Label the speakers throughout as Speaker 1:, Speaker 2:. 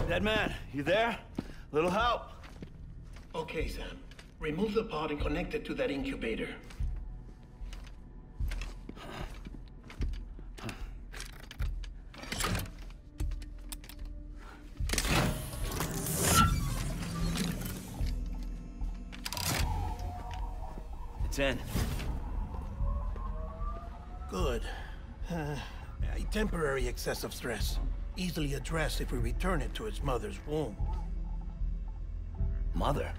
Speaker 1: Dead man, you there? Little help?
Speaker 2: Okay, Sam. Remove the pod and connect it to that incubator.
Speaker 1: It's in.
Speaker 2: Good. A temporary excessive stress. Easily addressed if we return it to its mother's womb.
Speaker 1: Mother?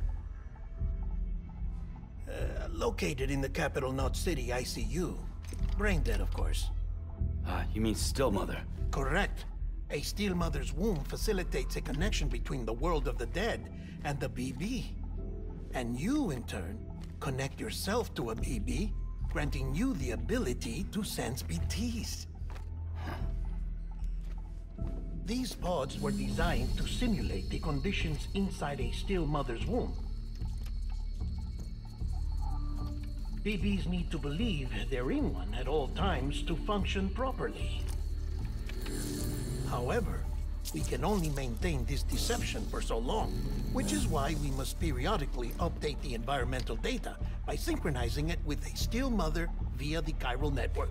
Speaker 2: Located in the capital Knot City ICU. Brain dead, of course.
Speaker 1: You mean still mother?
Speaker 2: Correct. A still mother's womb facilitates a connection between the world of the dead and the BB. And you, in turn, connect yourself to a BB, granting you the ability to sense BTs. These pods were designed to simulate the conditions inside a still mother's womb. BBs need to believe they're in one at all times to function properly. However, we can only maintain this deception for so long, which is why we must periodically update the environmental data by synchronizing it with a still mother via the chiral network.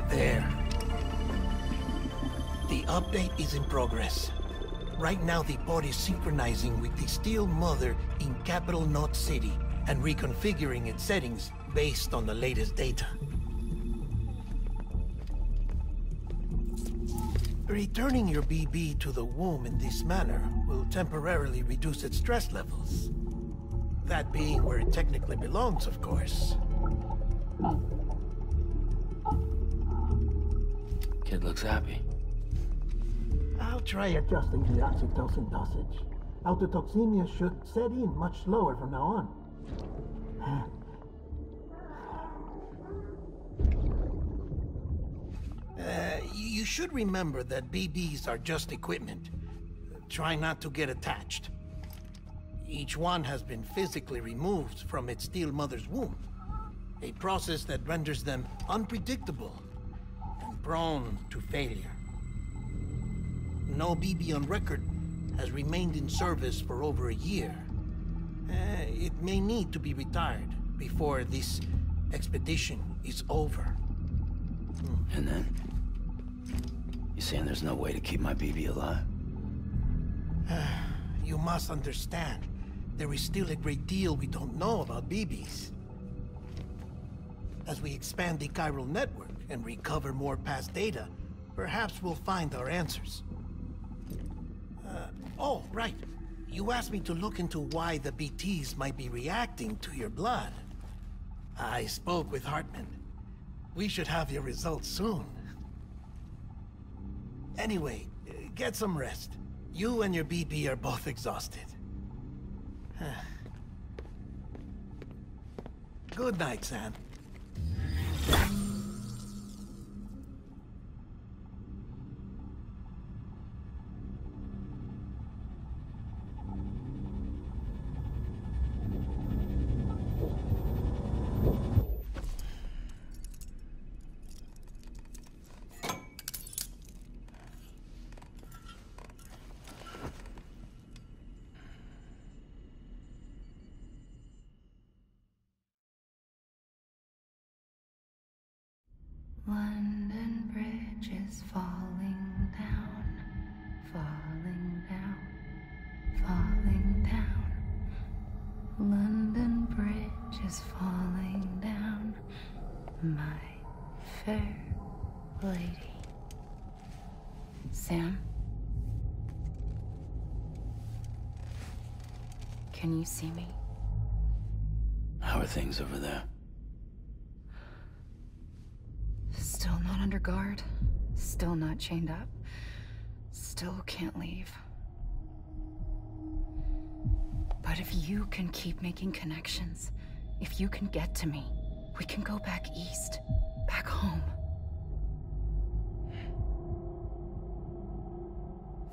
Speaker 2: There. The update is in progress. Right now, the pod is synchronizing with the still mother in capital Knot City and reconfiguring its settings based on the latest data. Returning your BB to the womb in this manner will temporarily reduce its stress levels. That being where it technically belongs, of course.
Speaker 1: Kid looks happy.
Speaker 2: I'll try adjusting the oxytocin dosage. Autotoxemia should set in much slower from now on. You should remember that BBs are just equipment. Try not to get attached. Each one has been physically removed from its still mother's womb. A process that renders them unpredictable and prone to failure. No BB on record has remained in service for over a year. It may need to be retired before this expedition is over.
Speaker 1: And then? You saying there's no way to keep my BB alive?
Speaker 2: You must understand, there is still a great deal we don't know about BBs. As we expand the chiral network and recover more past data, perhaps we'll find our answers. Oh, right. You asked me to look into why the BTs might be reacting to your blood. I spoke with Hartman. We should have your results soon. Anyway, get some rest. You and your BB are both exhausted. Good night, Sam.
Speaker 3: London Bridge is falling down, falling down, falling down. London Bridge is falling down, my fair lady. Sam? Can you see me?
Speaker 1: How are things over there?
Speaker 3: Still not under guard, still not chained up, still can't leave. But if you can keep making connections, if you can get to me, we can go back east, back home.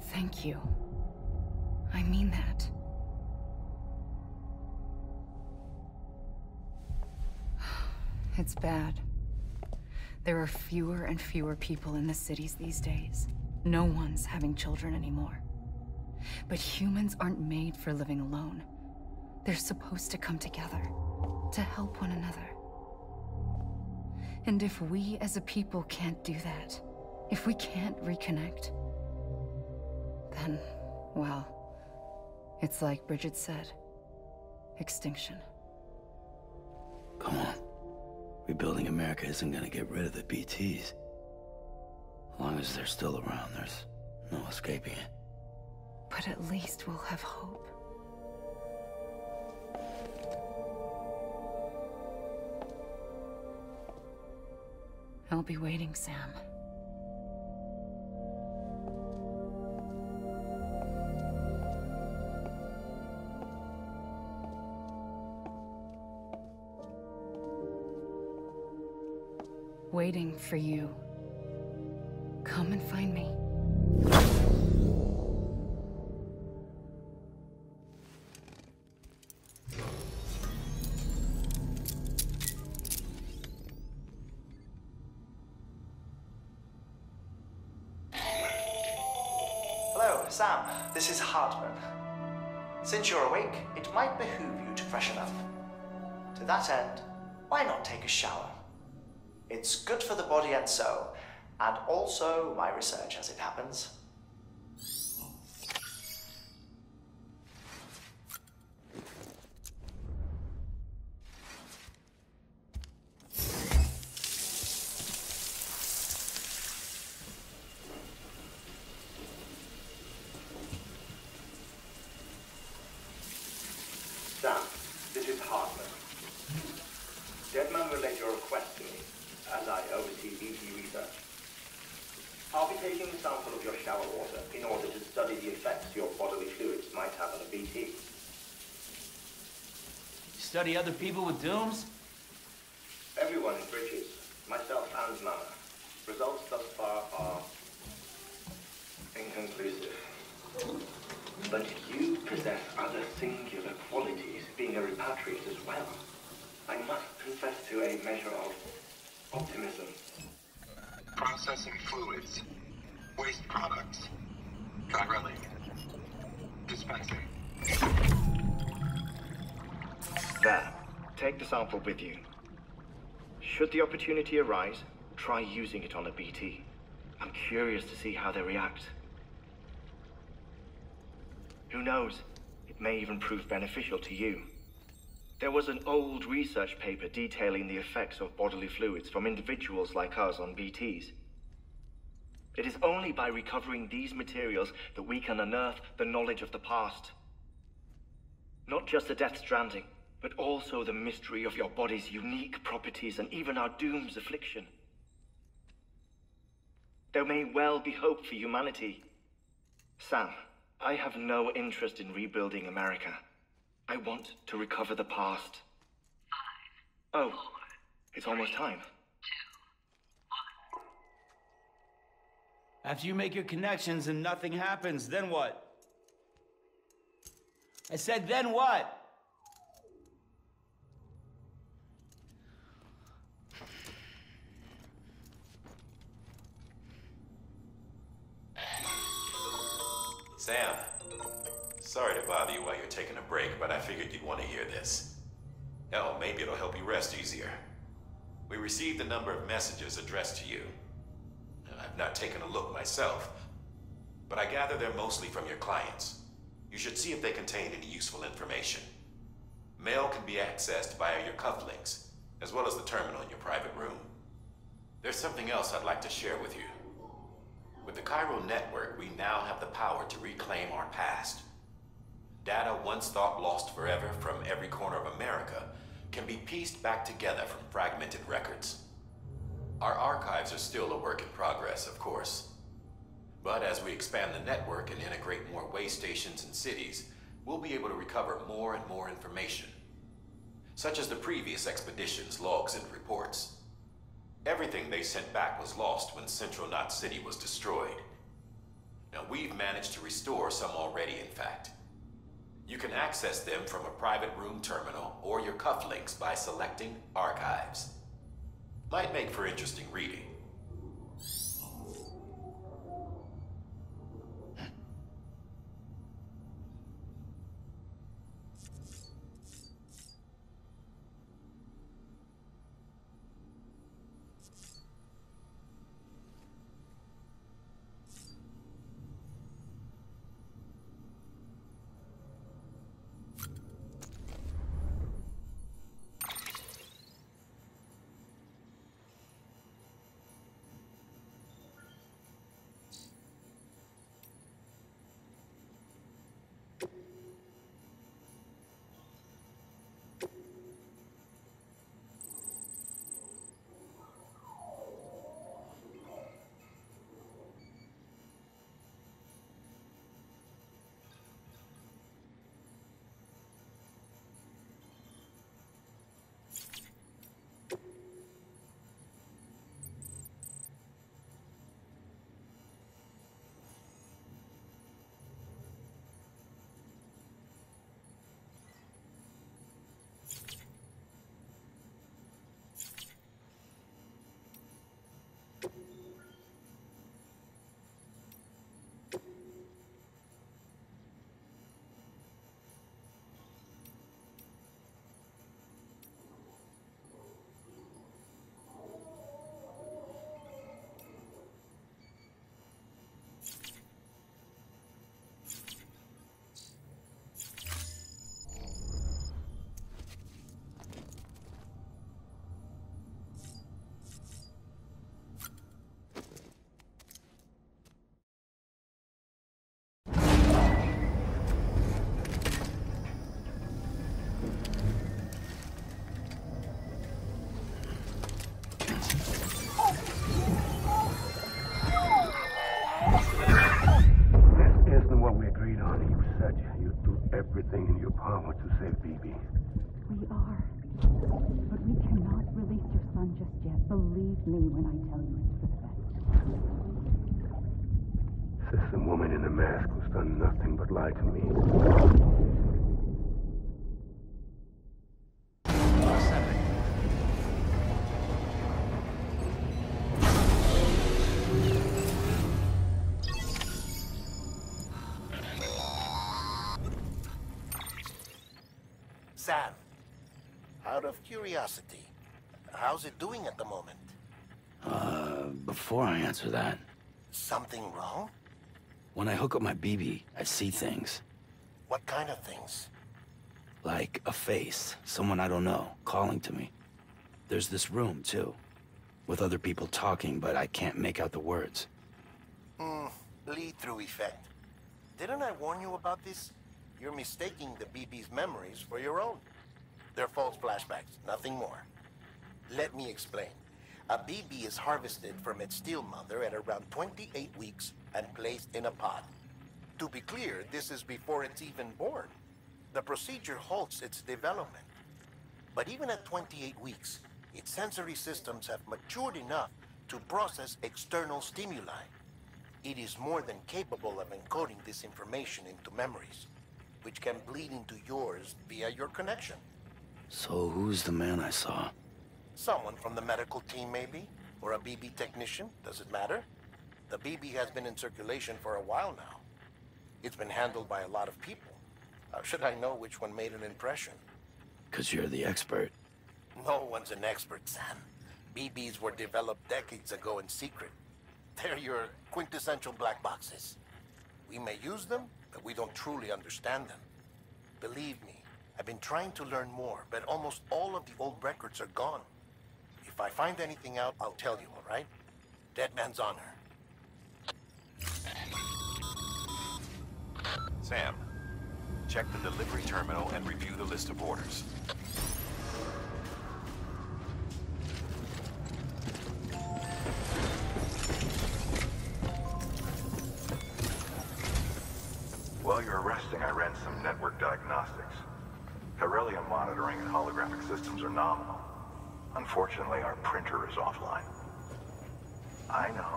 Speaker 3: Thank you. I mean that. It's bad. There are fewer and fewer people in the cities these days. No one's having children anymore. But humans aren't made for living alone. They're supposed to come together, to help one another. And if we as a people can't do that, if we can't reconnect, then, well, it's like Bridget said, extinction.
Speaker 1: Come on. Rebuilding America isn't gonna get rid of the BTs. As long as they're still around, there's no escaping it.
Speaker 3: But at least we'll have hope. I'll be waiting, Sam. Waiting for you. Come and find me.
Speaker 4: Hello, Sam. This is Hartman. Since you're awake, it might behoove you to freshen up. To that end, why not take a shower? It's good for the body and soul, and also my research as it happens.
Speaker 5: Sam, this is Hartman. Deadman relayed your request to me, as I oversee BT research. I'll be taking a sample of your shower water in order to study the effects your bodily fluids might have on a BT.
Speaker 6: Study other people with dooms?
Speaker 5: Everyone in Bridges, myself and Mama. Results thus far are inconclusive. But you possess other singular qualities, being a repatriate as well. I must confess to a measure of optimism.
Speaker 7: Processing fluids. Waste products. Chirelli. Dispensing.
Speaker 5: There. Take the sample with you. Should the opportunity arise, try using it on a BT. I'm curious to see how they react. Who knows? It may even prove beneficial to you. There was an old research paper detailing the effects of bodily fluids from individuals like us on BTs. It is only by recovering these materials that we can unearth the knowledge of the past. Not just the Death Stranding, but also the mystery of your body's unique properties and even our doom's affliction. There may well be hope for humanity. Sam, I have no interest in rebuilding America. I want to recover the past. 5, oh, 4, it's almost time.
Speaker 6: 2, 1. After you make your connections and nothing happens, then what? I said, then what?
Speaker 8: Sam, sorry to bother you while you're taking a break, but I figured you'd want to hear this. Hell, maybe it'll help you rest easier. We received a number of messages addressed to you. I've not taken a look myself, but I gather they're mostly from your clients. You should see if they contain any useful information. Mail can be accessed via your cufflinks, as well as the terminal in your private room. There's something else I'd like to share with you. With the Cairo network, we now have the power to reclaim our past. Data once thought lost forever from every corner of America can be pieced back together from fragmented records. Our archives are still a work in progress, of course. But as we expand the network and integrate more way stations and cities, we'll be able to recover more and more information, such as the previous expedition's logs and reports. Everything they sent back was lost when Central Knot City was destroyed. Now, we've managed to restore some already, in fact. You can access them from a private room terminal or your cufflinks by selecting Archives. Might make for interesting reading.
Speaker 9: everything in your power to save BB.
Speaker 10: We are. But we cannot release your son just yet. Believe me when I tell you it's for the best.
Speaker 9: System woman in the mask who's done nothing but lie to me.
Speaker 2: Sam, out of curiosity, how's it doing at the moment?
Speaker 1: Before I answer that,
Speaker 2: Something wrong?
Speaker 1: when I hook up my BB, I see things.
Speaker 2: What kind of things?
Speaker 1: Like a face, someone I don't know, calling to me. There's this room, too, with other people talking, but I can't make out the words.
Speaker 2: Lead-through effect. Didn't I warn you about this? You're mistaking the BB's memories for your own. They're false flashbacks, nothing more. Let me explain. A BB is harvested from its steel mother at around 28 weeks and placed in a pod. To be clear, this is before it's even born. The procedure halts its development. But even at 28 weeks, its sensory systems have matured enough to process external stimuli. It is more than capable of encoding this information into memories, which can bleed into yours via your connection.
Speaker 1: So who's the man I saw?
Speaker 2: Someone from the medical team, maybe? Or a BB technician? Does it matter? The BB has been in circulation for a while now. It's been handled by a lot of people. How should I know which one made an impression?
Speaker 1: 'Cause you're the expert.
Speaker 2: No one's an expert, Sam. BBs were developed decades ago in secret. They're your quintessential black boxes. We may use them, but we don't truly understand them. Believe me, I've been trying to learn more, but almost all of the old records are gone. If I find anything out, I'll tell you, all right? Dead man's honor.
Speaker 8: Sam, check the delivery terminal and review the list of orders.
Speaker 11: While you're resting, I ran some network diagnostics. Corellium monitoring and holographic systems are nominal. Unfortunately, our printer is offline. I know.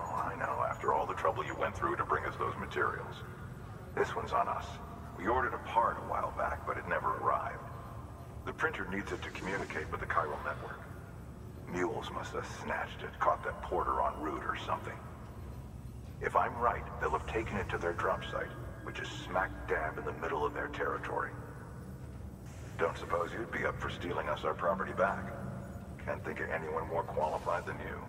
Speaker 11: After all the trouble you went through to bring us those materials. This one's on us. We ordered a part a while back, but it never arrived. The printer needs it to communicate with the chiral network. Mules must have snatched it, caught that porter en route or something. If I'm right, they'll have taken it to their drop site, which is smack dab in the middle of their territory. Don't suppose you'd be up for stealing us our property back? Can't think of anyone more qualified than you.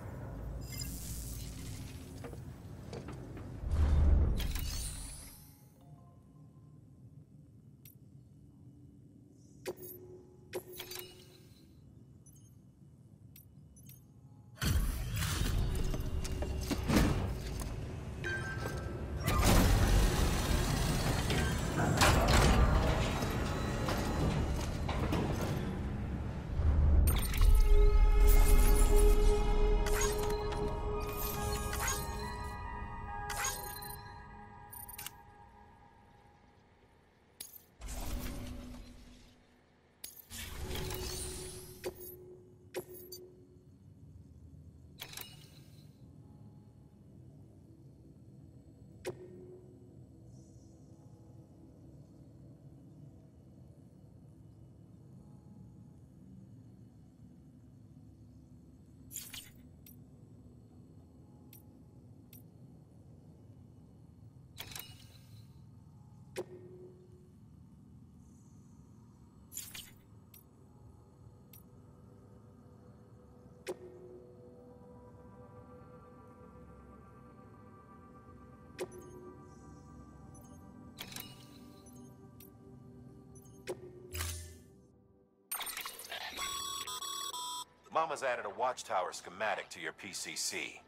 Speaker 8: Mama's added a watchtower schematic to your PCC.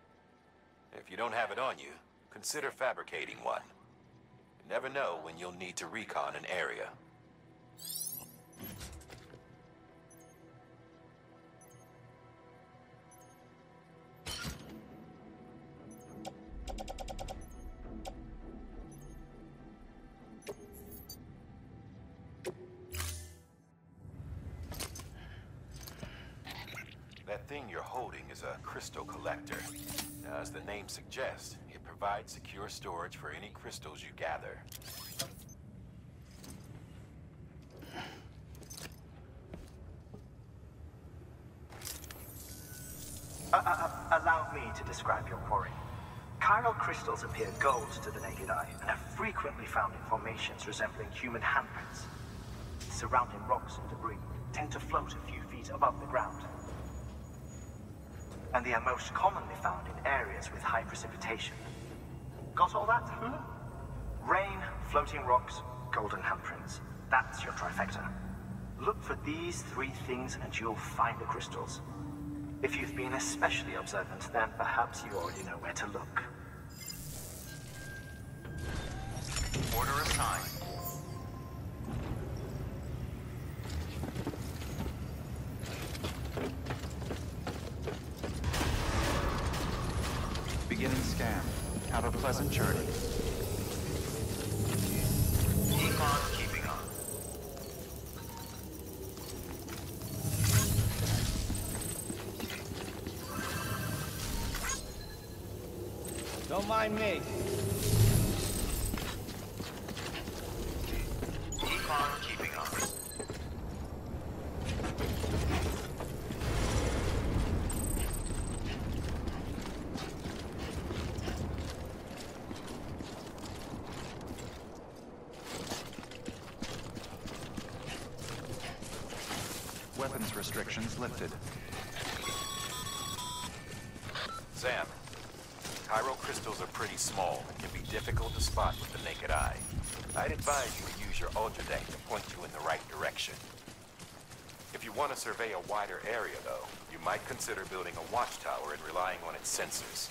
Speaker 8: If you don't have it on you, consider fabricating one. You never know when you'll need to recon an area. thing you're holding is a crystal collector. Now, as the name suggests, it provides secure storage for any crystals you gather.
Speaker 12: Allow me to describe your quarry. Chiral crystals appear gold to the naked eye and are frequently found in formations resembling human handprints. Surrounding rocks and debris tend to float a few feet above the ground. And they are most commonly found in areas with high precipitation. Got all that? Rain, floating rocks, golden handprints. That's your trifecta. Look for these three things and you'll find the crystals. If you've been especially observant, then perhaps you already know where to look.
Speaker 11: Order assigned.
Speaker 13: Beginning scan. Have a pleasant journey.
Speaker 11: Econ keeping on.
Speaker 6: Don't mind me.
Speaker 11: Econ keeping on.
Speaker 13: Weapons restrictions lifted.
Speaker 8: Sam, chiral crystals are pretty small and can be difficult to spot with the naked eye. I'd advise you to use your ultradeck to point you in the right direction. If you want to survey a wider area, though, you might consider building a watchtower and relying on its sensors.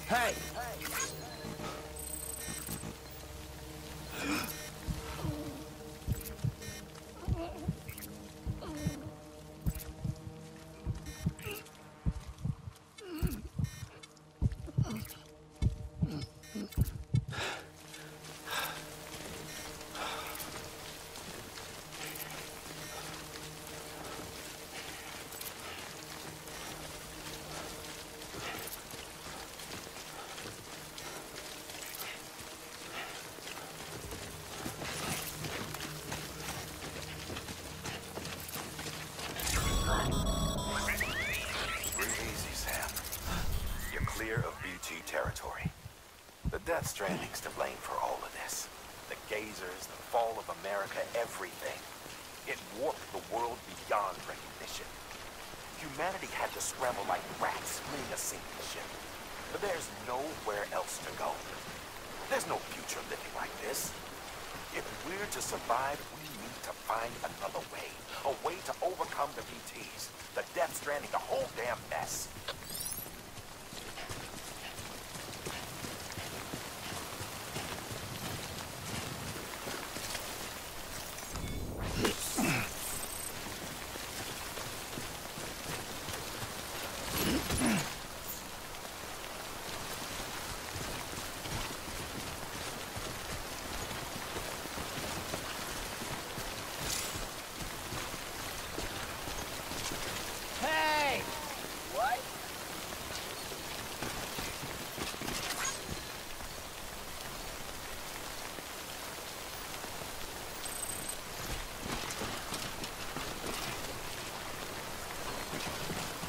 Speaker 6: Hey!
Speaker 11: Territory. The Death Stranding's to blame for all of this. The gazers, the fall of America, everything. It warped the world beyond recognition. Humanity had to scramble like rats fleeing a sinking ship. But there's nowhere else to go. There's no future living like this. If we're to survive, we need to find another way. A way to overcome the BTs. The Death Stranding, the whole damn mess.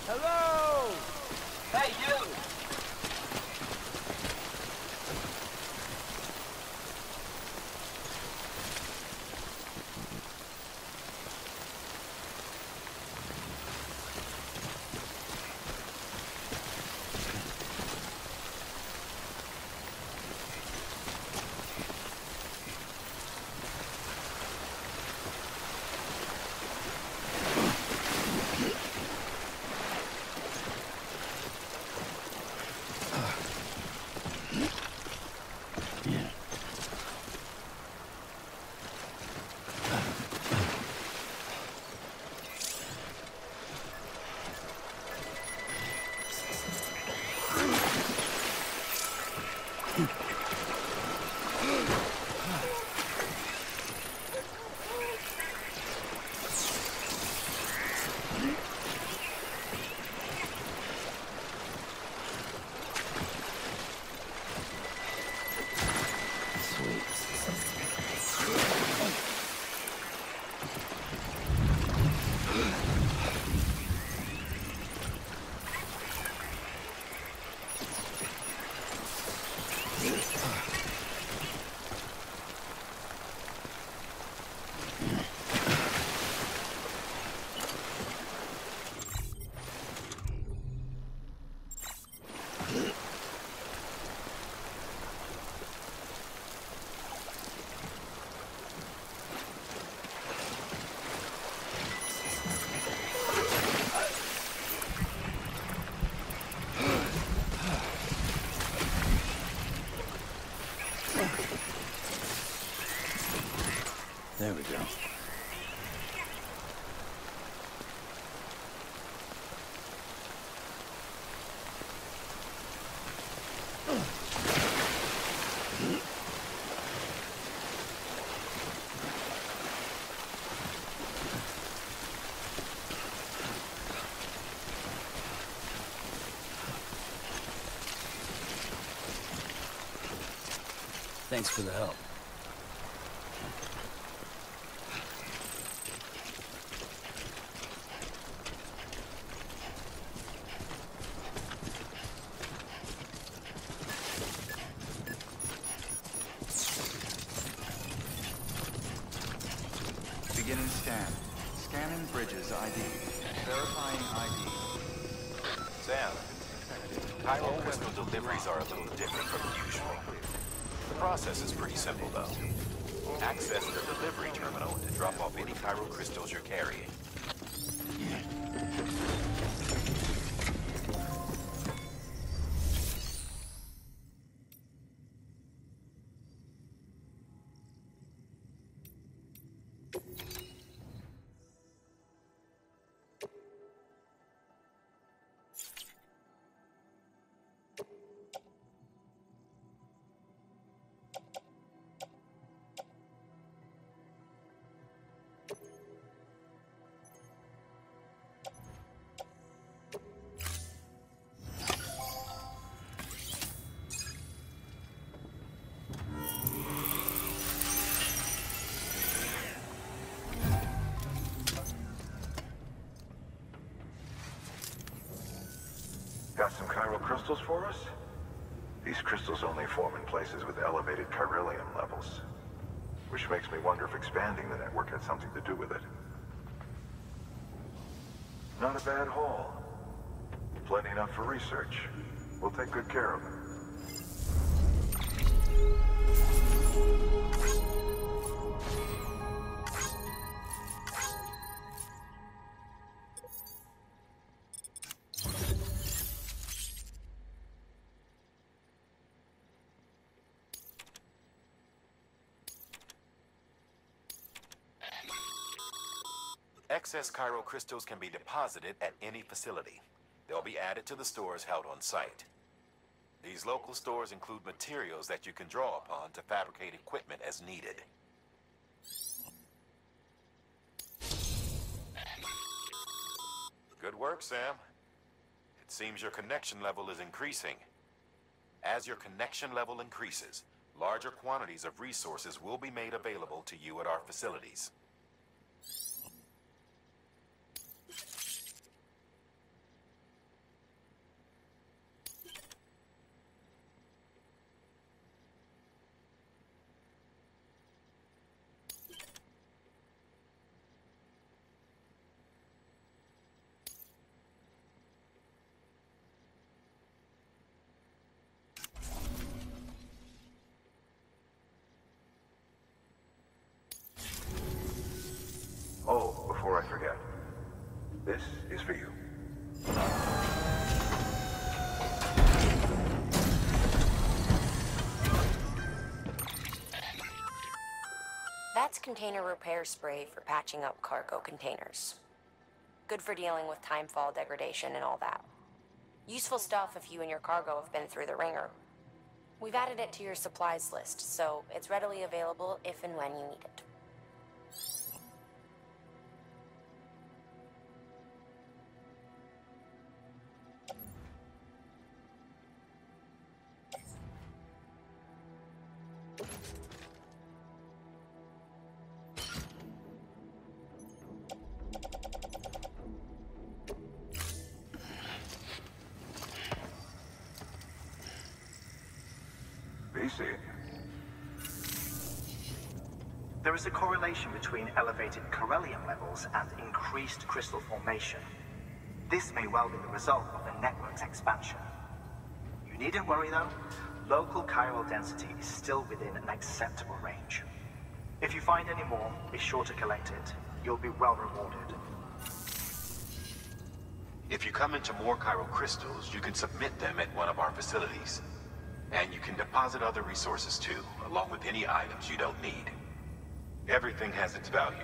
Speaker 6: Hello! Hey, you!
Speaker 1: There we go. Thanks for the help.
Speaker 13: Beginning scan. Scanning Bridges ID. Verifying ID.
Speaker 11: Sam, Cairo crystal deliveries are a little different from usual.
Speaker 8: process is pretty simple, though. Access the delivery terminal to drop off any chiral crystals you're carrying.
Speaker 11: Got some chiral crystals for us? These crystals only form in places with elevated chiralium levels. Which makes me wonder if expanding the network had something to do with it. Not a bad haul. Plenty enough for research. We'll take good care of it.
Speaker 8: Excess chiral crystals can be deposited at any facility. They'll be added to the stores held on site. These local stores include materials that you can draw upon to fabricate equipment as needed. Good work, Sam. It seems your connection level is increasing. As your connection level increases, larger quantities of resources will be made available to you at our facilities.
Speaker 11: Oh, before I forget, this is for you.
Speaker 14: That's container repair spray for patching up cargo containers. Good for dealing with timefall degradation and all that. Useful stuff if you and your cargo have been through the ringer. We've added it to your supplies list, so it's readily available if and when you need it.
Speaker 12: There is a correlation between elevated chiralium levels and increased crystal formation. This may well be the result of the network's expansion. You needn't worry though. Local chiral density is still within an acceptable range. If you find any more, be sure to collect it. You'll be well rewarded.
Speaker 8: If you come into more chiral crystals, you can submit them at one of our facilities. And you can deposit other resources too, along with any items you don't need. Everything has its value.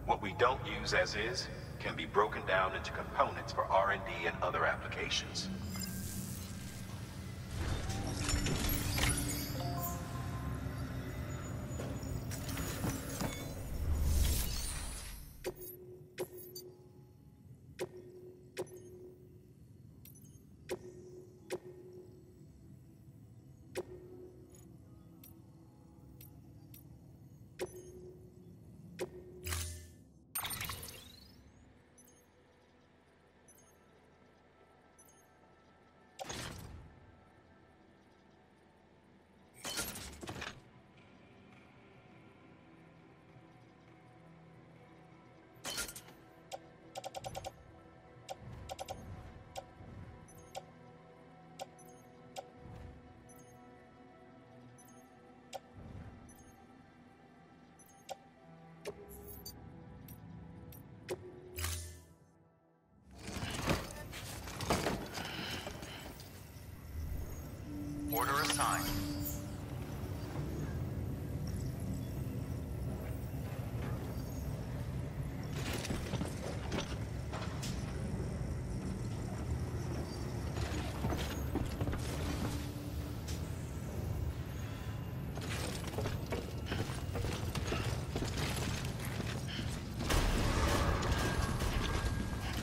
Speaker 8: What we don't use as is can be broken down into components for R&D and other applications.
Speaker 12: inside.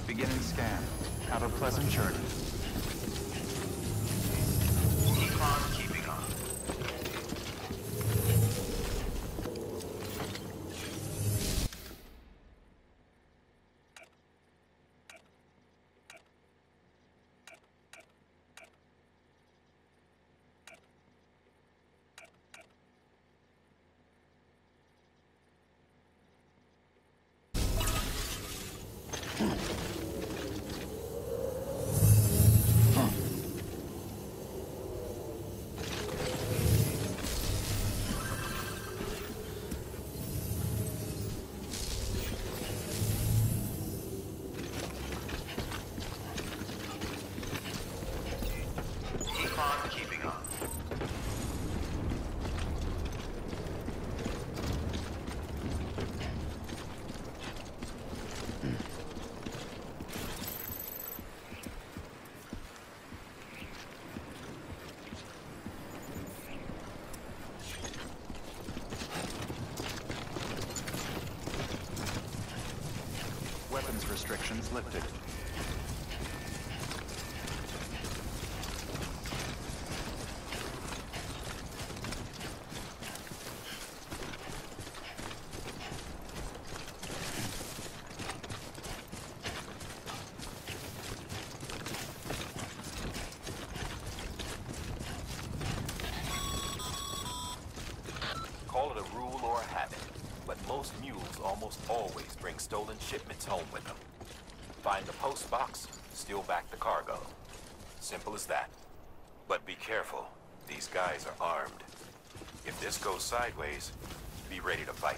Speaker 13: Beginning scan. Have a pleasant journey.
Speaker 12: Keep on keeping on. Keep on keeping on.
Speaker 13: Weapons restrictions lifted.
Speaker 15: Call it a rule or a habit, but most mules almost always bring stolen shipments home with them. Find the post box, steal back the cargo. Simple as that. But be careful. These guys are armed. If this goes sideways, be ready to fight.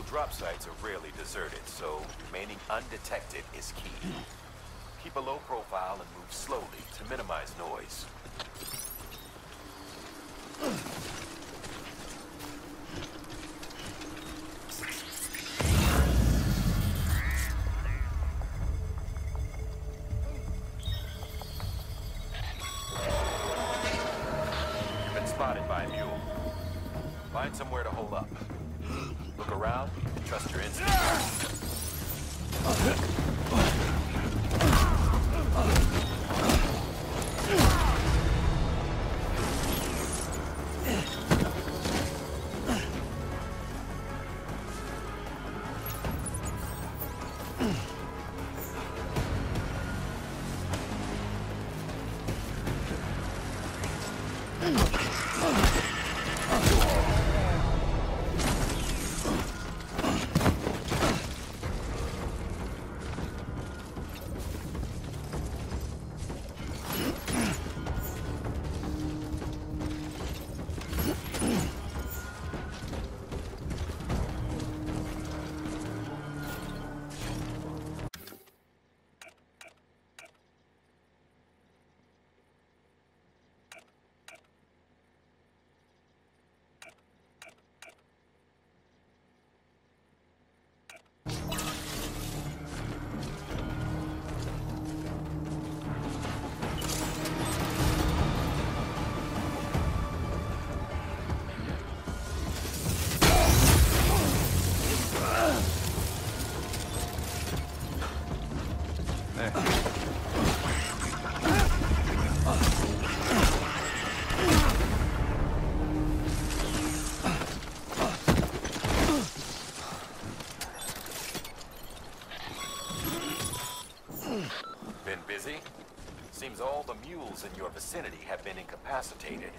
Speaker 15: Drop sites are rarely deserted, so remaining undetected is key. Keep a low profile and move slowly to minimize noise. You've been spotted by a mule. Find somewhere to hold up. Look around and trust your instincts. Been busy? Seems all the mules in your vicinity have been incapacitated.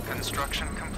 Speaker 13: Construction complete.